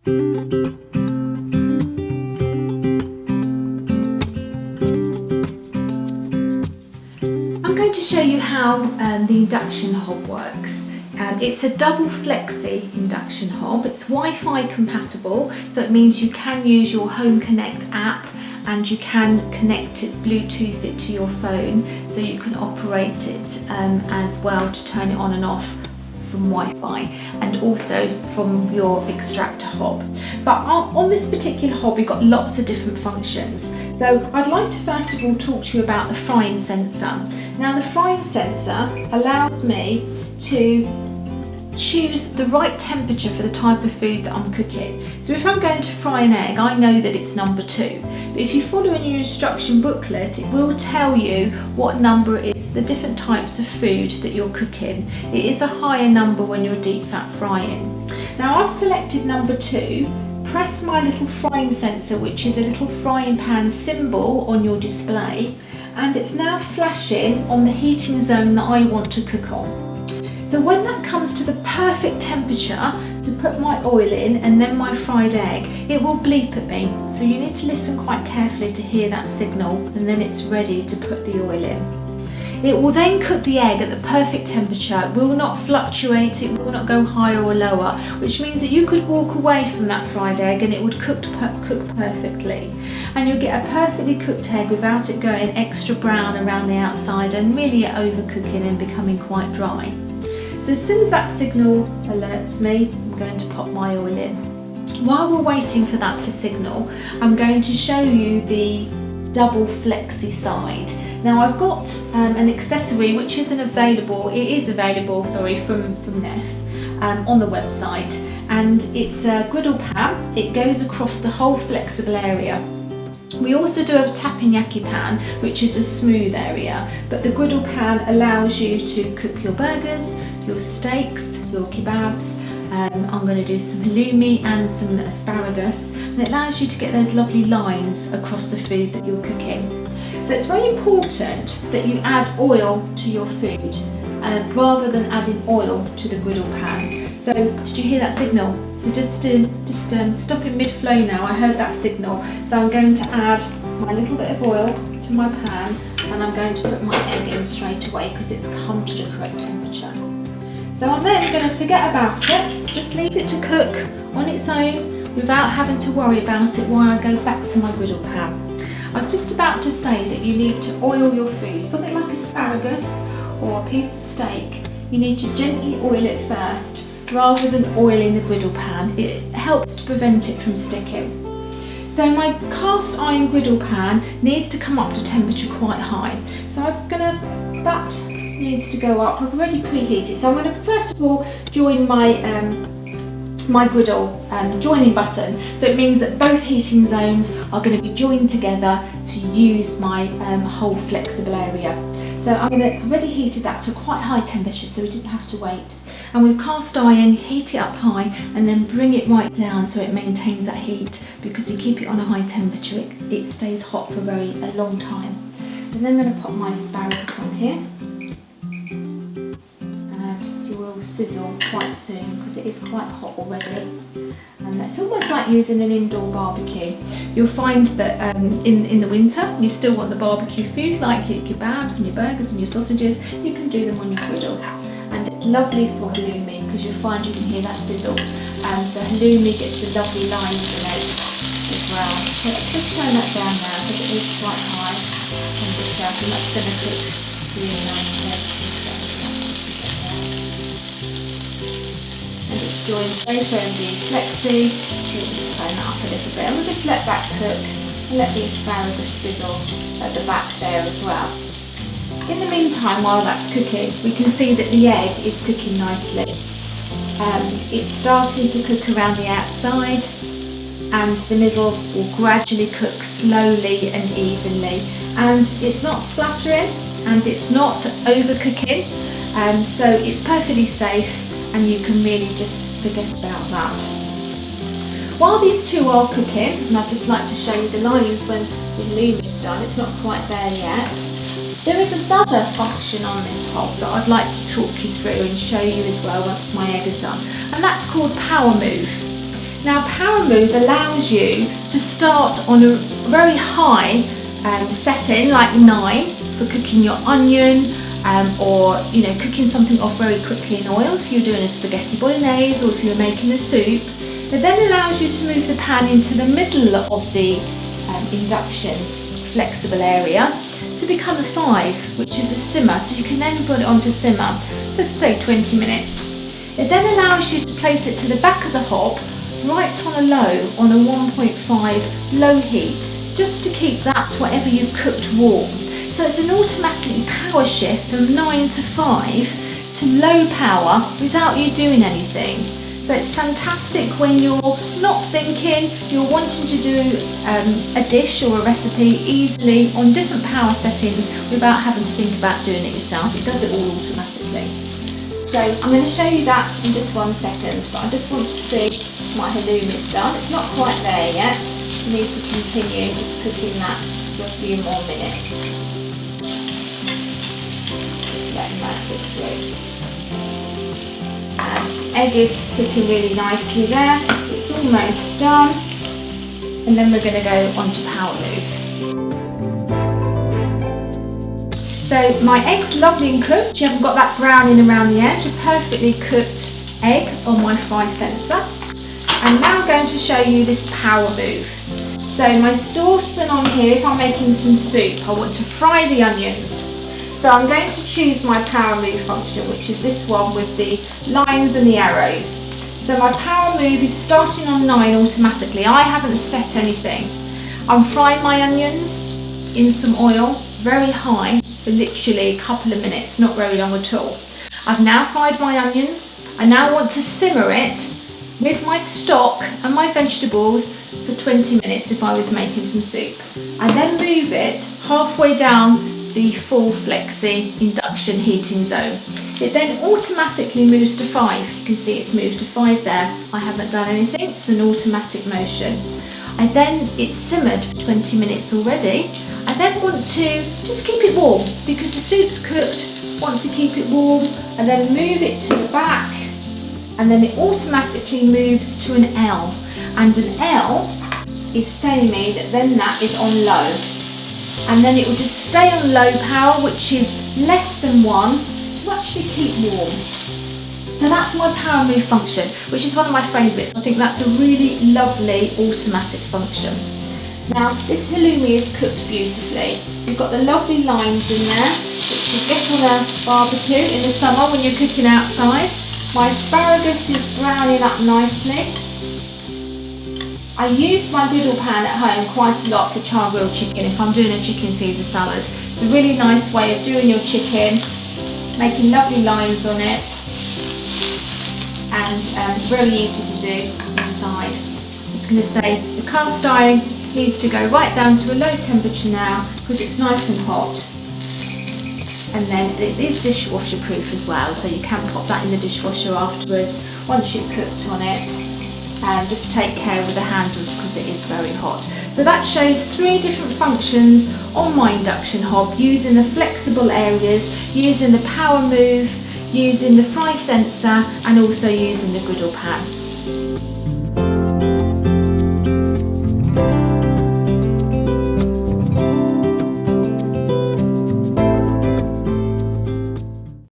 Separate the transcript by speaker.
Speaker 1: I'm going to show you how the induction hob works. It's a double flexi induction hob. It's Wi-Fi compatible, so it means you can use your Home Connect app and you can connect it, Bluetooth it to your phone, so you can operate it as well to turn it on and off from Wi-Fi and also from your extractor hob. But on this particular hob we've got lots of different functions. So I'd like to first of all talk to you about the frying sensor. Now the frying sensor allows me to choose the right temperature for the type of food that I'm cooking. So if I'm going to fry an egg, I know that it's number 2. But if you follow in your instruction booklet, it will tell you what number it is for the different types of food that you're cooking. It is a higher number when you're deep fat frying. Now I've selected number 2. Press my little frying sensor, which is a little frying pan symbol on your display, and it's now flashing on the heating zone that I want to cook on. So when that comes to the perfect temperature to put my oil in and then my fried egg, it will bleep at me. So you need to listen quite carefully to hear that signal, and then it's ready to put the oil in. It will then cook the egg at the perfect temperature. It will not fluctuate, it will not go higher or lower, which means that you could walk away from that fried egg and it would cook perfectly. And you'll get a perfectly cooked egg without it going extra brown around the outside and really overcooking and becoming quite dry. So as soon as that signal alerts me, I'm going to pop my oil in. While we're waiting for that to signal, I'm going to show you the double flexi side. Now I've got an accessory which isn't available, from Neff on the website, and it's a griddle pan. It goes across the whole flexible area. We also do have a teppanyaki pan, which is a smooth area, but the griddle pan allows you to cook your burgers, your steaks, your kebabs. I'm going to do some halloumi and some asparagus, and it allows you to get those lovely lines across the food that you're cooking. So it's very important that you add oil to your food rather than adding oil to the griddle pan. So did you hear that signal? So just stop in mid-flow now. I heard that signal. So I'm going to add my little bit of oil to my pan, and I'm going to put my egg in straight away because it's come to the correct temperature. So I'm then going to forget about it, just leave it to cook on its own without having to worry about it while I go back to my griddle pan. I was just about to say that you need to oil your food. Something like asparagus or a piece of steak, you need to gently oil it first rather than oiling the griddle pan. It helps to prevent it from sticking. So my cast iron griddle pan needs to come up to temperature quite high. So that needs to go up. I've already preheated. So I'm going to first of all join my griddle joining button. So it means that both heating zones are going to be joined together to use my whole flexible area. So I've already heated that to quite high temperature, so we didn't have to wait. And with cast iron, heat it up high and then bring it right down so it maintains that heat, because you keep it on a high temperature, it stays hot for a long time. And then I'm going to put my asparagus on here. And it will sizzle quite soon because it is quite hot already. And it's almost like using an indoor barbecue. You'll find that in the winter, you still want the barbecue food like your kebabs and your burgers and your sausages. You can do them on your griddle. And it's lovely for halloumi because you'll find you can hear that sizzle. And the halloumi gets the lovely lines in it as well. So let's just turn that down now because it is quite high temperature, and that's going to cook really nicely. And it's joined both ends in flexi. We'll just turn that up a little bit, and we'll just let that cook and let the asparagus sizzle at the back there as well. In the meantime, while that's cooking, we can see that the egg is cooking nicely. It's starting to cook around the outside, and the middle will gradually cook slowly and evenly. And it's not splattering and it's not overcooking, so it's perfectly safe, and you can really just forget about that. While these two are cooking, and I'd just like to show you the lines when the halloumi is done, it's not quite there yet. There is another function on this hob that I'd like to talk you through and show you as well once my egg is done, and that's called power move. Now power power move allows you to start on a very high setting, like 9, for cooking your onion, or cooking something off very quickly in oil if you're doing a spaghetti bolognese or if you're making a soup. It then allows you to move the pan into the middle of the induction flexible area to become a 5, which is a simmer, so you can then put it onto simmer for say 20 minutes. It then allows you to place it to the back of the hob right on a low, on a 1.5 low heat, just to keep that whatever you've cooked warm. So it's an automatic power shift from 9 to 5 to low power without you doing anything. So it's fantastic when you're not thinking, you're wanting to do a dish or a recipe easily on different power settings without having to think about doing it yourself. It does it all automatically. So I'm going to show you that in just 1 second, but I just want to see my halloumi is done. It's not quite there yet. You need to continue just cooking that for a few more minutes. Letting that cook through. And egg is cooking really nicely there. It's almost done. And then we're going to go on to power move. So my egg's lovely and cooked. You haven't got that browning around the edge. A perfectly cooked egg on my fry sensor. And now I'm going to show you this power move. So my saucepan on here, if I'm making some soup, I want to fry the onions. So I'm going to choose my power move function, which is this one with the lines and the arrows. So my power move is starting on 9 automatically. I haven't set anything. I'm frying my onions in some oil, very high, for literally a couple of minutes, not very long at all. I've now fried my onions. I now want to simmer it with my stock and my vegetables for 20 minutes if I was making some soup. I then move it halfway down the full flexi induction heating zone. It then automatically moves to 5. You can see it's moved to 5 there. I haven't done anything, it's an automatic motion. It's simmered for 20 minutes already. I then want to just keep it warm because the soup's cooked, want to keep it warm, and then move it to the back, and then it automatically moves to an L. And an L is telling me that then that is on low. And then it will just stay on low power, which is less than 1, to actually keep warm. So that's my power move function, which is one of my favourites. I think that's a really lovely automatic function. Now this halloumi is cooked beautifully. You've got the lovely lines in there, which you get on a barbecue in the summer when you're cooking outside. My asparagus is browning up nicely. I use my griddle pan at home quite a lot for char grilled chicken if I'm doing a chicken Caesar salad. It's a really nice way of doing your chicken, making lovely lines on it, and very easy to do inside. It's going to say the cast iron needs to go right down to a low temperature now because it's nice and hot. And then it is dishwasher proof as well, so you can pop that in the dishwasher afterwards once you've cooked on it. And just take care with the handles because it is very hot. So that shows 3 different functions on my induction hob, using the flexible areas, using the power move, using the fry sensor, and also using the griddle pan.